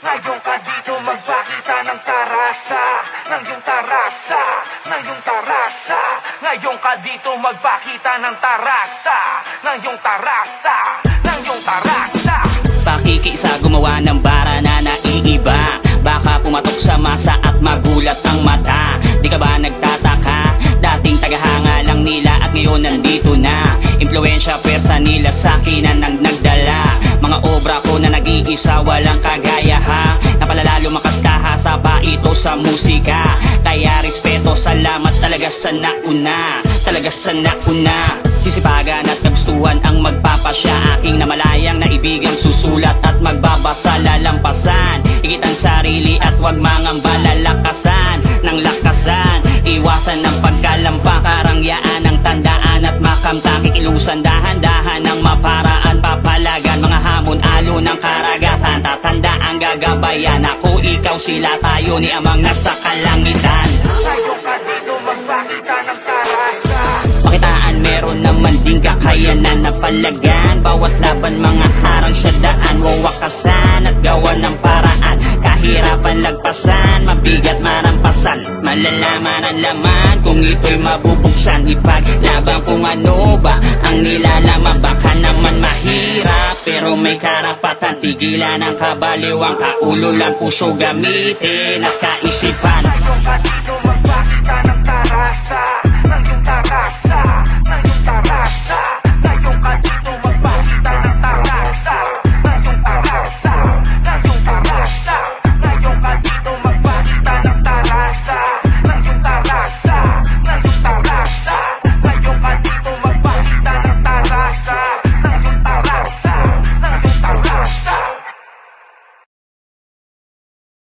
Ngayon ka dito magpakita ng tarasa, ng iyong tarasa, ng iyong tarasa. Ngayon ka dito magpakita ng tarasa, ng iyong tarasa, ng iyong tarasa. Pakikisa gumawa ng bara na naiiba. Baka pumatok sa masa at magulat ang mata. Di ka ba nagtataka? Dating tagahanga lang nila at ngayon nandito na. Impluensya pwersa nila sa akin ang nagdala. Mga obra ko na nag-iisa walang kagaya ha. Napalalalo makastaha sa pa ito sa musika. Kaya respeto, salamat talaga sa nauna. Talaga sa nauna. Sisipagan at kagustuhan ang magpapasya. Aking namalayang naibigang susulat at magbabasa lalampasan. Higit ang sarili at wag mangamba, lalakasan ng lakasan. Iwasan ng pagkalampa, karangyaan ng tandaan at makamta. Kikilusan dahan-dahan ng maparaan, papalagan mga hamon, alo ng karagatan. Tatanda ang gagabayan, ako, ikaw, sila, tayo ni amang nasa kalangitan. Ngayon ka dito magpakita ng tarasa. Pakitaan meron naman ding kakayanan na palagan. Bawat laban mga harang sa daan, wawakasan at gawa ng paraan. Kahirapan lagpasan, mabigat marampasan. Malalaman ang laman kung ito'y mabubuksan. Ipaglaban kung ano ba ang nilalaman. Baka naman mahirap pero may karapatan. Tigilan ang kabaliwang kaulo lang, puso gamitin at kaisipan. Ngayon ka dito